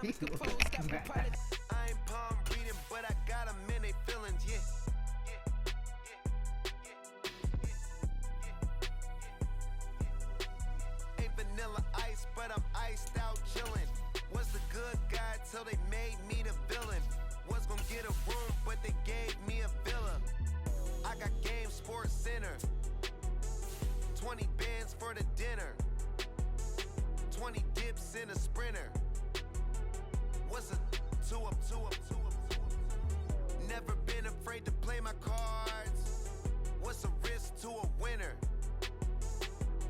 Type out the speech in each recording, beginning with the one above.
ain't palm reading, but I got them in they feelings, yeah. Ain't vanilla ice, but I'm iced out chillin'. Was the good guy till they made me the villain. Was gonna get a room, but they gave me a villa. I got Game Sports Center. 20 bands for the dinner. 20 dips in a sprinter. What's a 2 up, 2 up, 2 up, 2 up? Never been afraid to play my cards. What's a risk to a winner?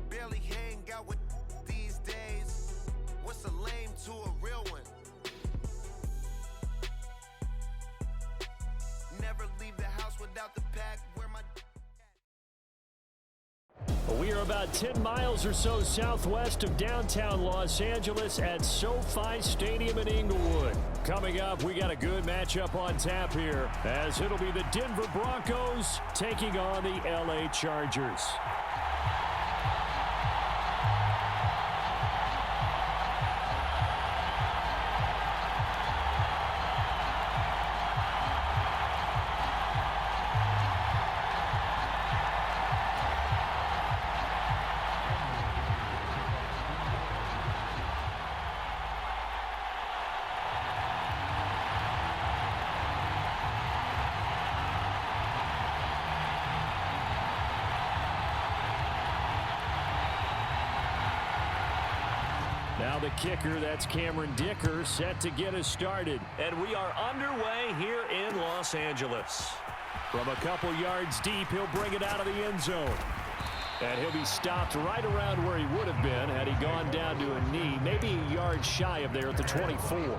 Barely hang out with these days. What's a lame to a real one? Never leave the house without the pack. Where my We are about 10 miles or so southwest of downtown Los Angeles at SoFi Stadium in Inglewood. Coming up, we got a good matchup on tap here, as it'll be the Denver Broncos taking on the LA Chargers. Now the kicker, that's Cameron Dicker, set to get us started. And we are underway here in Los Angeles. From a couple yards deep, he'll bring it out of the end zone. And he'll be stopped right around where he would have been had he gone down to a knee, maybe a yard shy of there at the 24.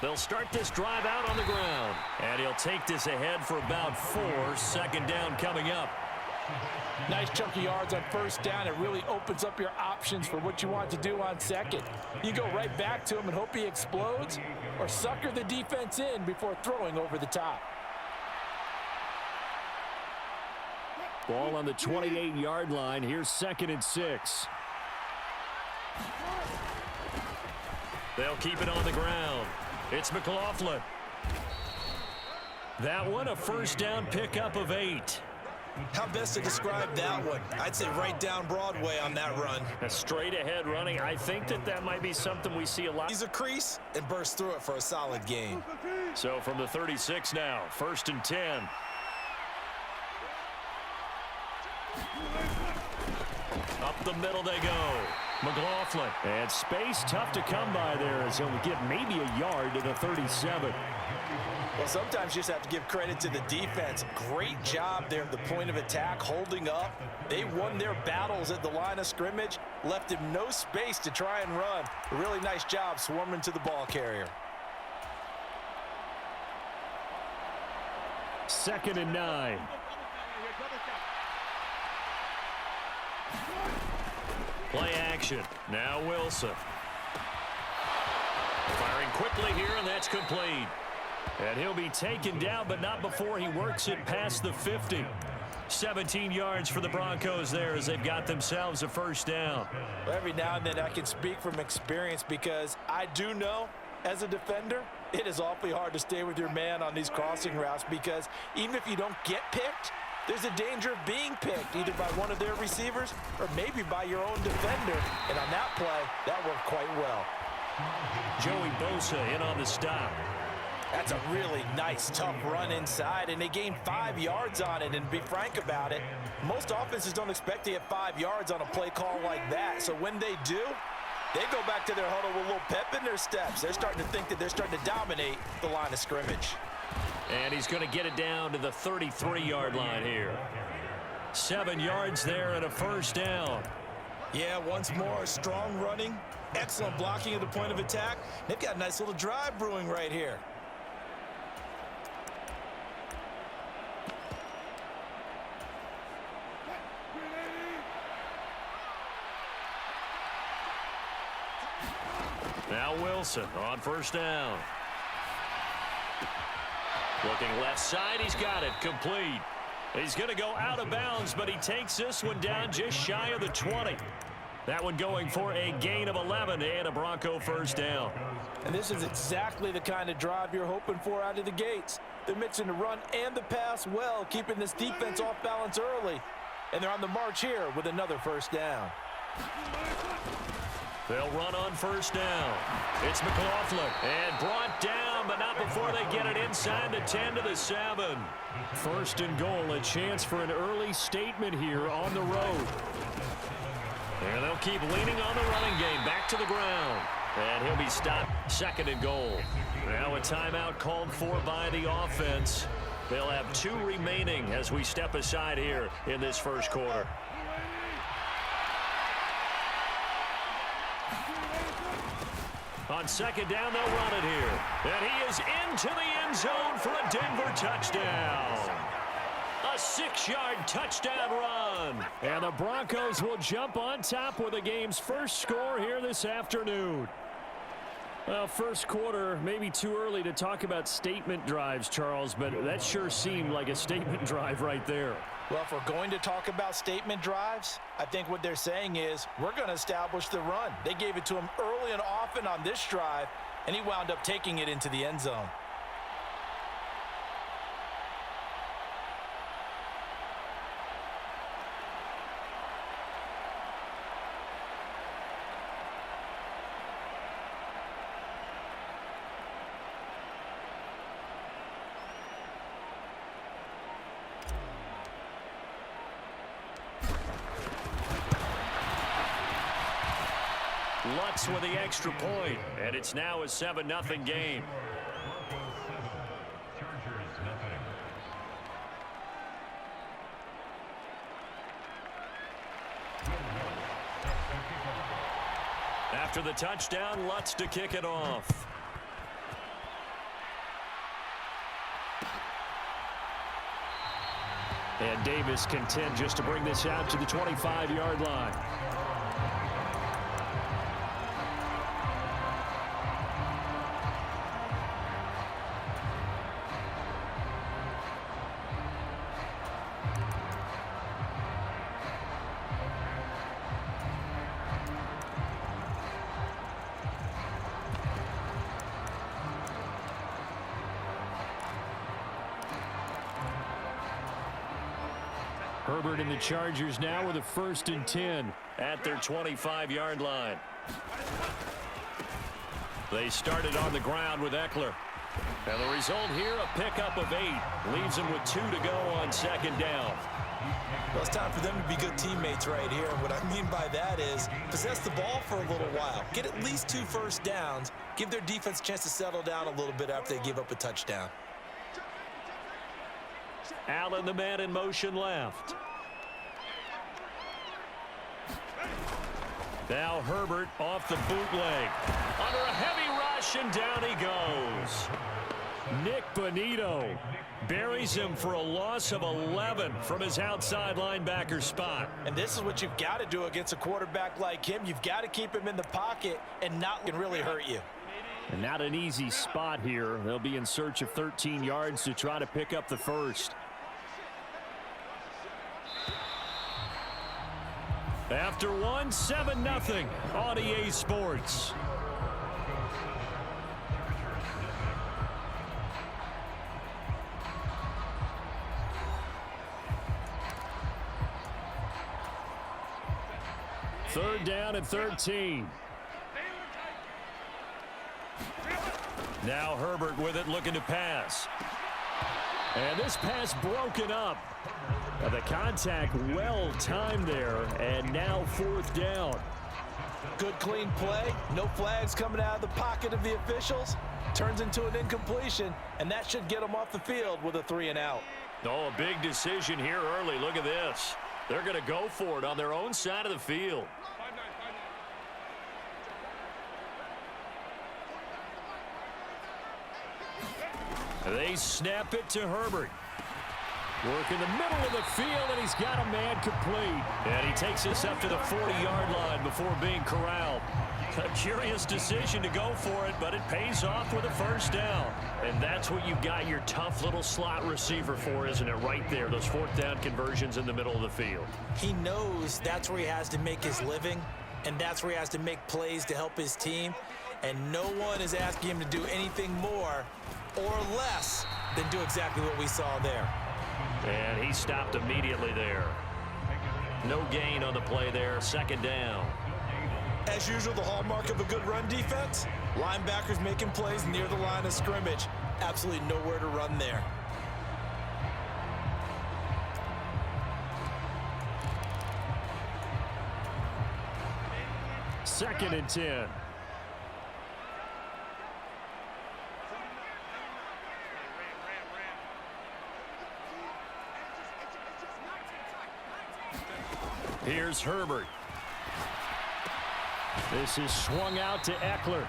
They'll start this drive out on the ground. And he'll take this ahead for about 4. Second down coming up. Nice chunky yards on first down. It really opens up your options for what you want to do on second. You go right back to him and hope he explodes, or sucker the defense in before throwing over the top. Ball on the 28-yard line. Here's 2nd and 6. They'll keep it on the ground. It's McLaughlin. That one, a first down pickup of 8. How best to describe that one? I'd say right down Broadway on that run. A straight ahead running. I think that might be something we see a lot. He's a crease and bursts through it for a solid gain. So from the 36 now, 1st and 10. Up the middle they go. McLaughlin. And space tough to come by there as he'll get maybe a yard to the 37. Well, sometimes you just have to give credit to the defense. Great job there at the point of attack, holding up. They won their battles at the line of scrimmage, left him no space to try and run. A really nice job swarming to the ball carrier. 2nd and 9. Play action. Now Wilson. Firing quickly here, and that's complete. And he'll be taken down, but not before he works it past the 50. 17 yards for the Broncos there as they've got themselves a first down. Every now and then I can speak from experience because I do know as a defender, it is awfully hard to stay with your man on these crossing routes because even if you don't get picked, there's a danger of being picked either by one of their receivers or maybe by your own defender. And on that play, that worked quite well. Joey Bosa in on the stop. That's a really nice, tough run inside, and they gained 5 yards on it. And to be frank about it, most offenses don't expect to get 5 yards on a play call like that. So when they do, they go back to their huddle with a little pep in their steps. They're starting to think that they're starting to dominate the line of scrimmage. And he's going to get it down to the 33-yard line here. 7 yards there and a first down. Yeah, once more, strong running, excellent blocking at the point of attack. They've got a nice little drive brewing right here. Now Wilson on first down. Looking left side, he's got it, complete. He's going to go out of bounds, but he takes this one down just shy of the 20. That one going for a gain of 11 and a Bronco first down. And this is exactly the kind of drive you're hoping for out of the gates. They're mixing the run and the pass well, keeping this defense off balance early. And they're on the march here with another first down. They'll run on first down. It's McLaughlin, and brought down, but not before they get it inside the 10 to the 7. First and goal, a chance for an early statement here on the road. And they'll keep leaning on the running game, back to the ground. And he'll be stopped, second and goal. Now a timeout called for by the offense. They'll have 2 remaining as we step aside here in this first quarter. On second down, they'll run it here. And he is into the end zone for a Denver touchdown. A 6-yard touchdown run. And the Broncos will jump on top with the game's first score here this afternoon. Well, first quarter, maybe too early to talk about statement drives, Charles, but that sure seemed like a statement drive right there. Well, if we're going to talk about statement drives, I think what they're saying is we're going to establish the run. They gave it to him early and often on this drive, and he wound up taking it into the end zone. Lutz with the extra point, and it's now a 7-0 game. After the touchdown, Lutz to kick it off. And Davis content just to bring this out to the 25-yard line. Herbert and the Chargers now with a 1st and 10 at their 25-yard line. They started on the ground with Eckler. And the result here, a pickup of 8. Leaves them with 2 to go on second down. Well, it's time for them to be good teammates right here. And what I mean by that is possess the ball for a little while. Get at least 2 first downs. Give their defense a chance to settle down a little bit after they give up a touchdown. Allen, the man in motion left. Now Herbert off the bootleg. Under a heavy rush, and down he goes. Nick Bonito buries him for a loss of 11 from his outside linebacker spot. And this is what you've got to do against a quarterback like him. You've got to keep him in the pocket and not can really hurt you. And not an easy spot here. They'll be in search of 13 yards to try to pick up the first. After 7-0 on EA Sports. Third down and 13. Now Herbert with it, looking to pass. And this pass broken up. The contact well timed there, and now 4th down. Good clean play. No flags coming out of the pocket of the officials. Turns into an incompletion, and that should get them off the field with a 3 and out. Oh, a big decision here early. Look at this. They're going to go for it on their own side of the field. They snap it to Herbert. Work in the middle of the field, and he's got a man complete. And he takes us up to the 40-yard line before being corralled. A curious decision to go for it, but it pays off with a first down. And that's what you've got your tough little slot receiver for, isn't it? Right there, those fourth down conversions in the middle of the field. He knows that's where he has to make his living, and that's where he has to make plays to help his team. And no one is asking him to do anything more or less than do exactly what we saw there. And he stopped immediately there. No gain on the play there, second down. As usual, the hallmark of a good run defense, linebackers making plays near the line of scrimmage. Absolutely nowhere to run there. Second and 10. Here's Herbert. This is swung out to Eckler.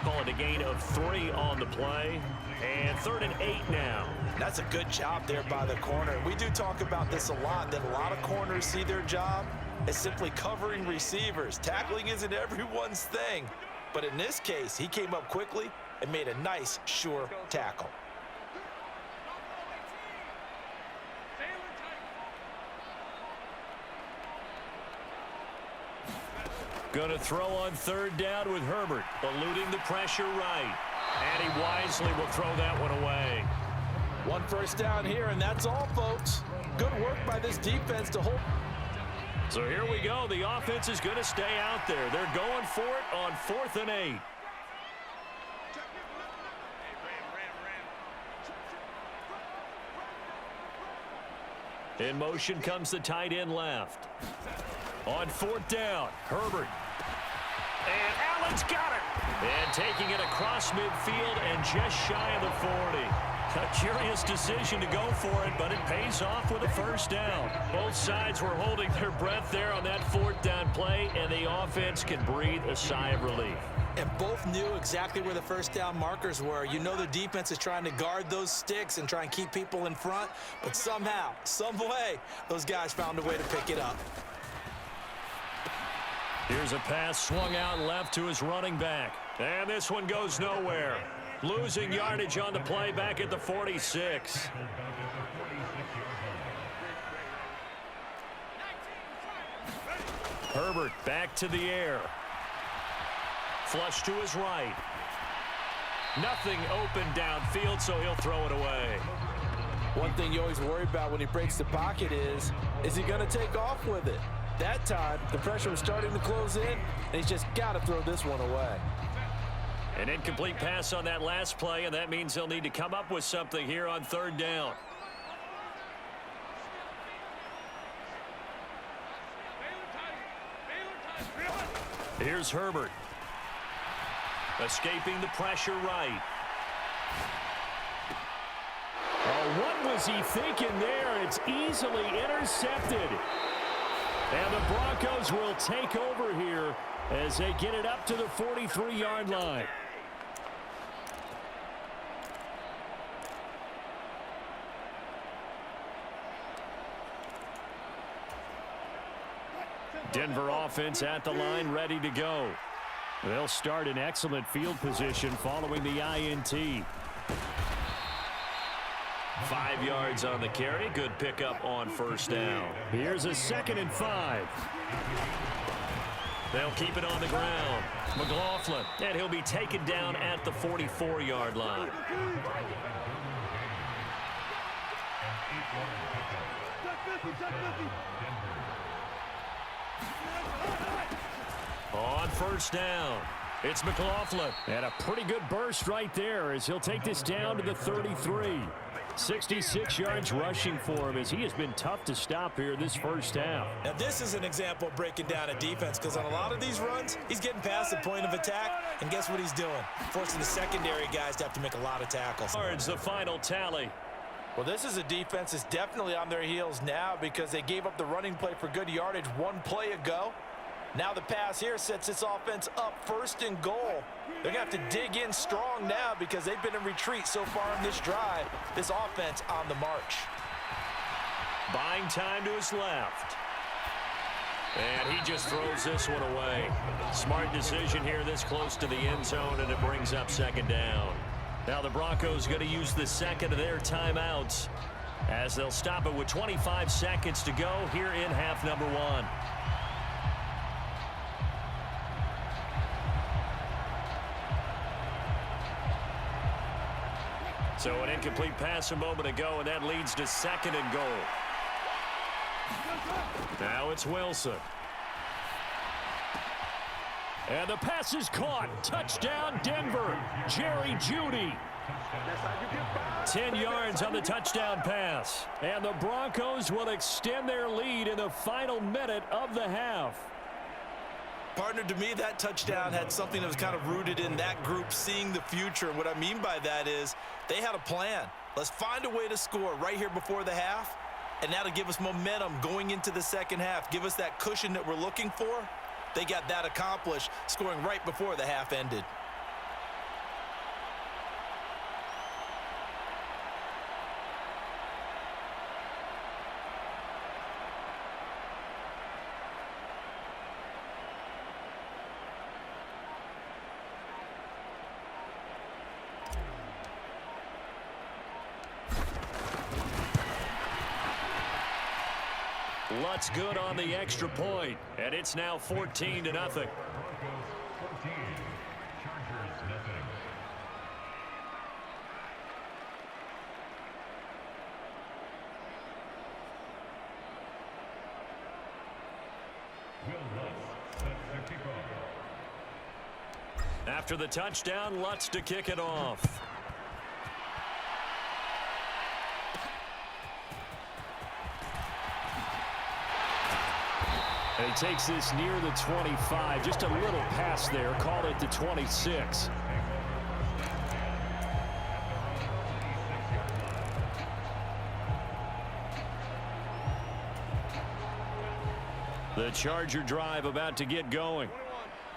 Call it a gain of 3 on the play. And 3rd and 8 now. That's a good job there by the corner. We do talk about this a lot, that a lot of corners see their job as simply covering receivers. Tackling isn't everyone's thing. But in this case, he came up quickly and made a nice, sure tackle. Going to throw on 3rd down with Herbert, eluding the pressure right. And he wisely will throw that one away. 1 first down here, and that's all, folks. Good work by this defense to hold. So here we go. The offense is going to stay out there. They're going for it on 4th and 8. In motion comes the tight end left. On 4th down, Herbert. And Allen's got it. And taking it across midfield and just shy of the 40. A curious decision to go for it, but it pays off with a first down. Both sides were holding their breath there on that 4th down play, and the offense can breathe a sigh of relief. And both knew exactly where the first down markers were. You know the defense is trying to guard those sticks and try and keep people in front, but somehow, some way, those guys found a way to pick it up. Here's a pass swung out left to his running back. And this one goes nowhere. Losing yardage on the play back at the 46. Herbert back to the air. Flush to his right. Nothing open downfield, so he'll throw it away. One thing you always worry about when he breaks the pocket is he going to take off with it? That time, the pressure was starting to close in, and he's just got to throw this one away. An incomplete pass on that last play, and that means they'll need to come up with something here on 3rd down. Here's Herbert. Escaping the pressure right. Oh, what was he thinking there? It's easily intercepted. And the Broncos will take over here as they get it up to the 43-yard line. Denver offense at the line, ready to go. They'll start in excellent field position following the INT. 5 yards on the carry. Good pickup on first down. Here's a 2nd and 5. They'll keep it on the ground. McLaughlin, and he'll be taken down at the 44-yard line. On first down, it's McLaughlin. And a pretty good burst right there as he'll take this down to the 33. 66 yards rushing for him as he has been tough to stop here this first half. Now this is an example of breaking down a defense, because on a lot of these runs, he's getting past the point of attack, and guess what he's doing? Forcing the secondary guys to have to make a lot of tackles. Yards, the final tally. Well, this is a defense that's definitely on their heels now because they gave up the running play for good yardage 1 play ago. Now the pass here sets this offense up 1st and goal. They're going to have to dig in strong now because they've been in retreat so far in this drive. This offense on the march. Buying time to his left. And he just throws this one away. Smart decision here this close to the end zone, and it brings up second down. Now the Broncos going to use the second of their timeouts as they'll stop it with 25 seconds to go here in half number 1. So an incomplete pass a moment ago, and that leads to second and goal. Now it's Wilson. And the pass is caught. Touchdown, Denver. Jerry Jeudy. 10 yards on the touchdown pass. And the Broncos will extend their lead in the final minute of the half. Partner, to me, that touchdown had something that was kind of rooted in that group seeing the future. And what I mean by that is they had a plan. Let's find a way to score right here before the half, and that'll give us momentum going into the second half, give us that cushion that we're looking for. They got that accomplished, scoring right before the half ended. Lutz good on the extra point, and it's now 14-0. After the touchdown, Lutz to kick it off. And he takes this near the 25. Just a little pass there. Call it the 26. The Charger drive about to get going.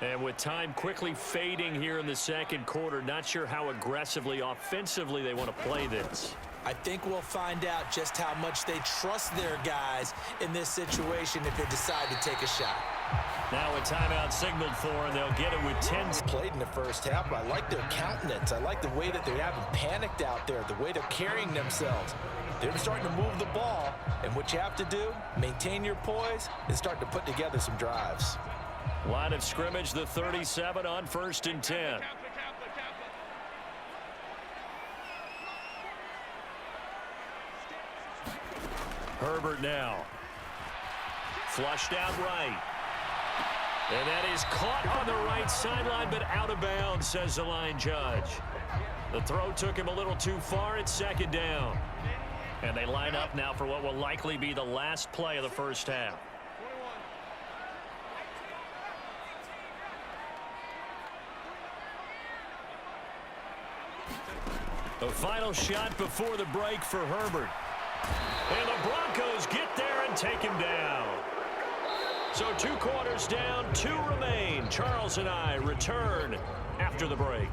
And with time quickly fading here in the second quarter, not sure how aggressively, offensively they want to play this. I think we'll find out just how much they trust their guys in this situation if they decide to take a shot. Now a timeout signaled for, and they'll get it with 10. Played in the first half, but I like their countenance. I like the way that they haven't panicked out there, the way they're carrying themselves. They're starting to move the ball, and what you have to do, maintain your poise and start to put together some drives. Line of scrimmage, the 37 on 1st and 10. Herbert now. Flushed out right. And that is caught on the right sideline, but out of bounds, says the line judge. The throw took him a little too far. It's second down. And they line up now for what will likely be the last play of the first half. The final shot before the break for Herbert. And the Broncos get there and take him down. So 2 quarters down, 2 remain. Charles and I return after the break.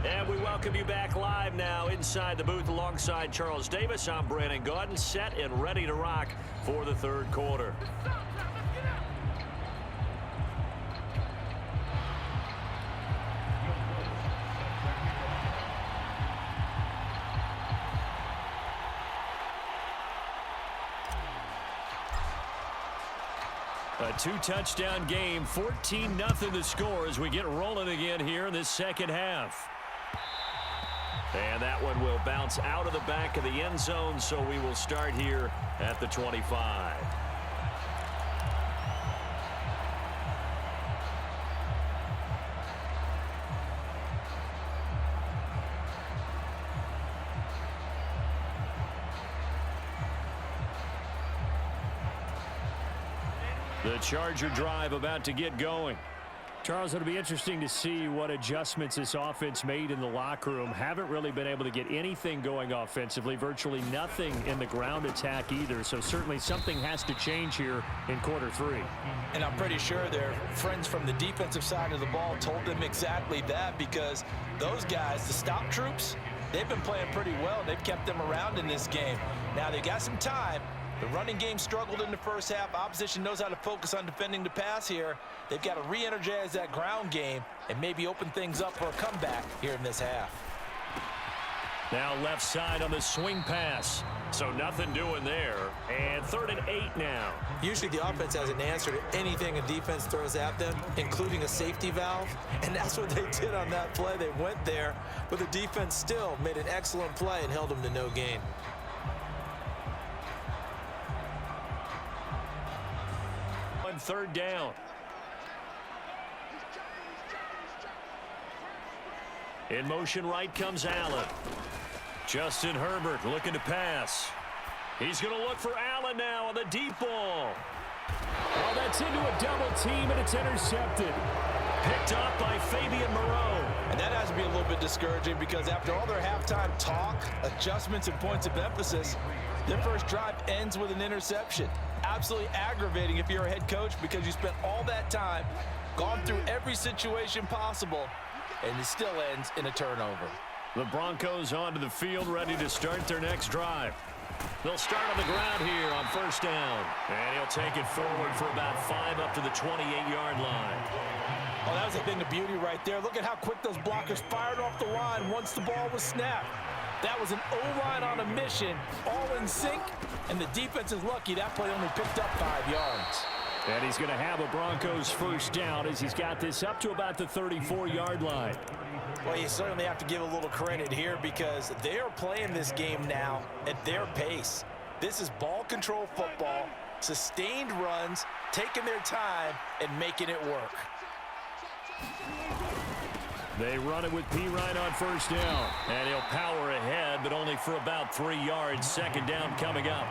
And we welcome you back live now inside the booth alongside Charles Davis. I'm Brandon Gaudin, set and ready to rock for the third quarter. A 2-touchdown game, 14-0 the score as we get rolling again here in this second half. And that one will bounce out of the back of the end zone, so we will start here at the 25. The Charger drive about to get going. Charles, it'll be interesting to see what adjustments this offense made in the locker room. Haven't really been able to get anything going offensively, virtually nothing in the ground attack either. So certainly something has to change here in quarter 3. And I'm pretty sure their friends from the defensive side of the ball told them exactly that, because those guys, the stop troops, They've been playing pretty well. They've kept them around in this game. Now, they got some time. The running game struggled in the first half. Opposition knows how to focus on defending the pass here. They've got to re-energize that ground game and maybe open things up for a comeback here in this half. Now left side on the swing pass. So nothing doing there. And 3rd and 8 now. Usually the offense has an answer to anything a defense throws at them, including a safety valve. And that's what they did on that play. They went there, but the defense still made an excellent play and held them to no gain. On 3rd down. In motion right comes Allen. Justin Herbert looking to pass. He's going to look for Allen now on the deep ball. Oh, that's into a double team, and it's intercepted. Picked up by Fabian Moreau. And that has to be a little bit discouraging because after all their halftime talk, adjustments, and points of emphasis, their first drive ends with an interception. Absolutely aggravating if you're a head coach because you spent all that time, gone through every situation possible, and it still ends in a turnover. The Broncos onto the field, ready to start their next drive. They'll start on the ground here on 1st down. And he'll take it forward for about 5 up to the 28-yard line. Oh, that was a thing of beauty right there. Look at how quick those blockers fired off the line once the ball was snapped. That was an O-line on a mission, all in sync, and the defense is lucky that play only picked up 5 yards. And he's going to have a Broncos 1st down as he's got this up to about the 34-yard line. Well, you certainly have to give a little credit here because they are playing this game now at their pace. This is ball control football, sustained runs, taking their time, and making it work. They run it with P-Ryan on 1st down. And he'll power ahead, but only for about 3 yards. 2nd down coming up.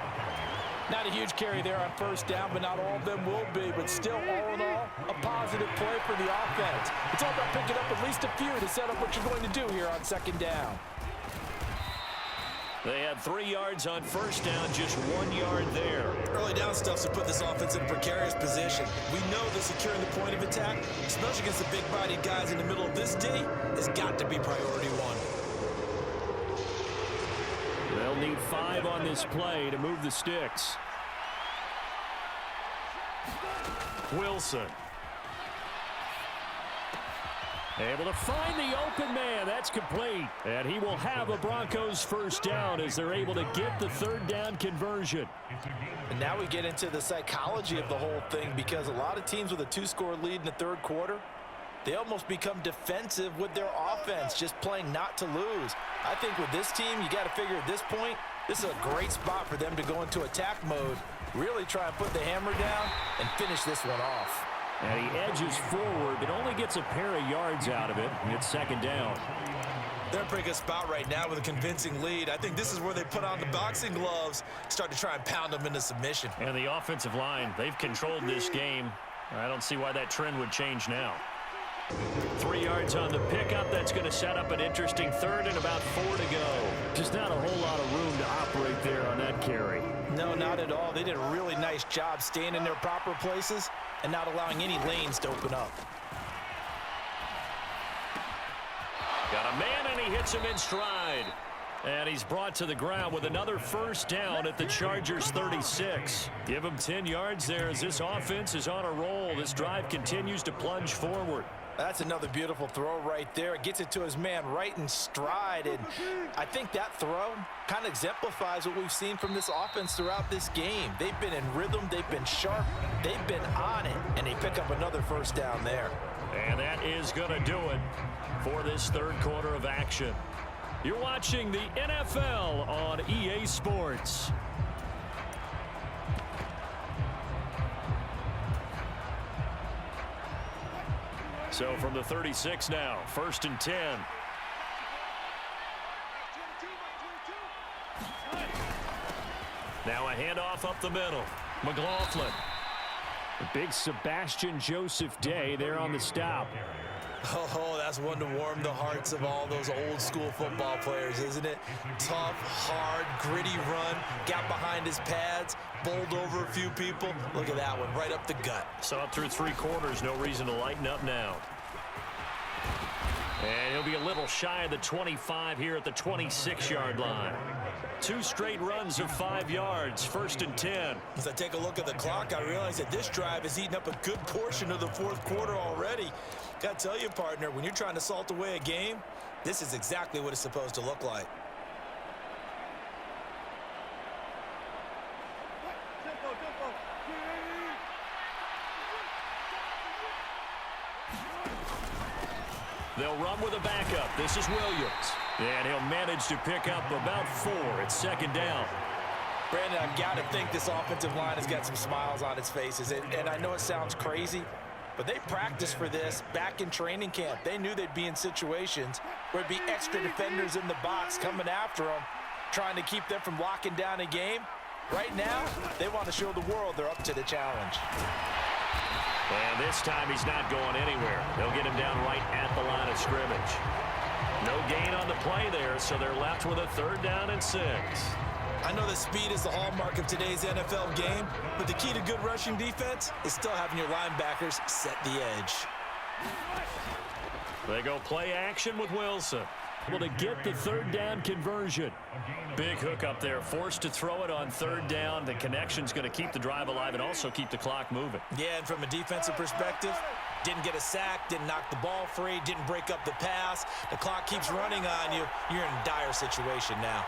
Not a huge carry there on 1st down, but not all of them will be. But still, all in all, a positive play for the offense. It's all about picking up at least a few to set up what you're going to do here on 2nd down. They had 3 yards on 1st down, just 1 yard there. Early down stuff to put this offense in a precarious position. We know that securing the point of attack, especially against the big-bodied guys in the middle of this D, has got to be priority one. They'll need 5 on this play to move the sticks. Wilson. Able to find the open man. That's complete. And he will have a Broncos 1st down as they're able to get the 3rd down conversion. And now we get into the psychology of the whole thing because a lot of teams with a 2-score lead in the 3rd quarter, they almost become defensive with their offense, just playing not to lose. I think with this team, you got to figure at this point, this is a great spot for them to go into attack mode, really try and put the hammer down and finish this one off. And he edges forward, but only gets a pair of yards out of it. It's 2nd down. They're in a pretty good spot right now with a convincing lead. I think this is where they put on the boxing gloves, start to try and pound them into submission. And the offensive line, they've controlled this game. I don't see why that trend would change now. 3 yards on the pickup. That's going to set up an interesting 3rd and about 4 to go. Just not a whole lot of room to operate there on that carry. No, not at all. They did a really nice job staying in their proper places and not allowing any lanes to open up. Got a man, and he hits him in stride. And he's brought to the ground with another 1st down at the Chargers 36. Give him 10 yards there as this offense is on a roll. This drive continues to plunge forward. That's another beautiful throw right there. It gets it to his man right in stride. And I think that throw kind of exemplifies what we've seen from this offense throughout this game. They've been in rhythm. They've been sharp. They've been on it. And they pick up another 1st down there. And that is going to do it for this 3rd quarter of action. You're watching the NFL on EA Sports. So from the 36 now, 1st and 10. Now a handoff up the middle. McLaughlin. The big Sebastian Joseph Day there on the stop. Oh, that's one to warm the hearts of all those old school football players, isn't it? Tough, hard, gritty run, got behind his pads, bowled over a few people. Look at that one, right up the gut. Saw it through 3 quarters, no reason to lighten up now. And he'll be a little shy of the 25 here at the 26-yard line. 2 straight runs of 5 yards, 1st and 10. As I take a look at the clock, I realize that this drive has eaten up a good portion of the 4th quarter already. Got to tell you, partner, when you're trying to salt away a game, this is exactly what it's supposed to look like. They'll run with a backup. This is Williams. And he'll manage to pick up about 4. It's 2nd down. Brandon, I've got to think this offensive line has got some smiles on its faces. And I know it sounds crazy, but they practiced for this back in training camp. They knew they'd be in situations where it'd be extra defenders in the box coming after them, trying to keep them from locking down a game. Right now, they want to show the world they're up to the challenge. And this time he's not going anywhere. They'll get him down right at the line of scrimmage. No gain on the play there, so they're left with a 3rd down and 6. I know that speed is the hallmark of today's NFL game, but the key to good rushing defense is still having your linebackers set the edge. They go play action with Wilson. Able to get the 3rd down conversion. Big hook up there, forced to throw it on 3rd down. The connection's going to keep the drive alive and also keep the clock moving. Yeah, and from a defensive perspective, didn't get a sack, didn't knock the ball free, didn't break up the pass. The clock keeps running on you. You're in a dire situation now.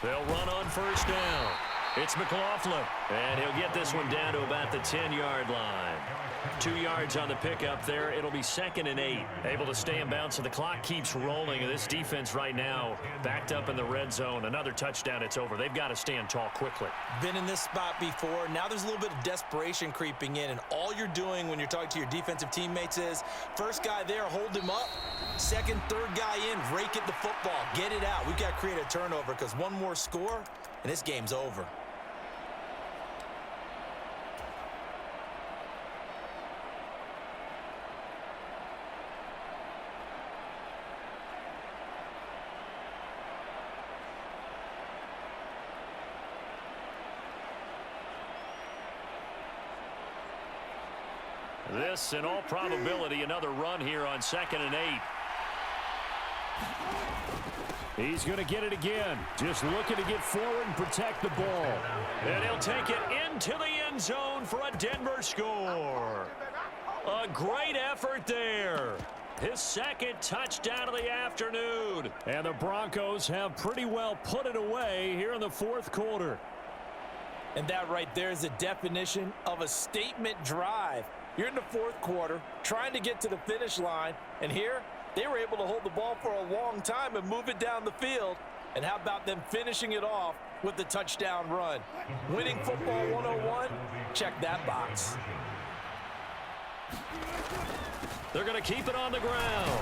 They'll run on 1st down. It's McLaughlin, and he'll get this one down to about the 10-yard line. 2 yards on the pickup there. It'll be 2nd and 8. Able to stay in bounds, so the clock keeps rolling. This defense right now backed up in the red zone. Another touchdown, it's over. They've got to stand tall quickly. Been in this spot before. Now there's a little bit of desperation creeping in, and all you're doing when you're talking to your defensive teammates is, first guy there, hold him up. 2nd, 3rd guy in, rake at the football. Get it out. We've got to create a turnover because one more score, and this game's over. This, in all probability, another run here on 2nd and 8. He's going to get it again. Just looking to get forward and protect the ball. And he'll take it into the end zone for a Denver score. A great effort there. His 2nd touchdown of the afternoon. And the Broncos have pretty well put it away here in the 4th quarter. And that right there is a definition of a statement drive. You're in the 4th quarter, trying to get to the finish line, and here, they were able to hold the ball for a long time and move it down the field. And how about them finishing it off with the touchdown run? Winning football 101, check that box. They're going to keep it on the ground.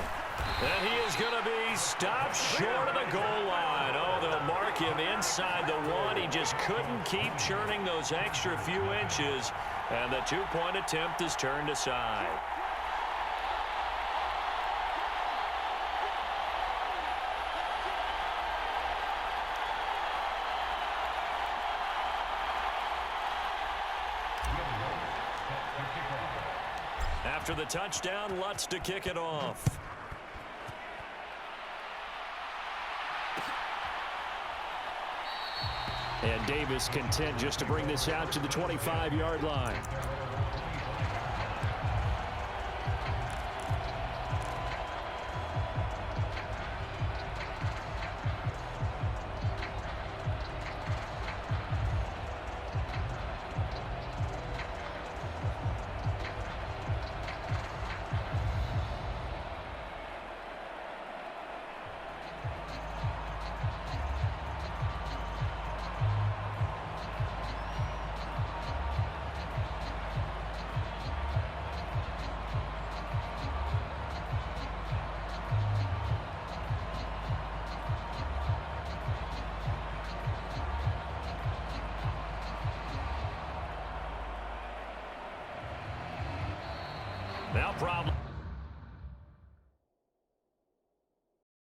And he is going to be stopped short of the goal line. Oh, they'll mark him inside the 1. He just couldn't keep churning those extra few inches. And the 2-point attempt is turned aside. After the touchdown, Lutz to kick it off. And Davis content just to bring this out to the 25-yard line. Now problem.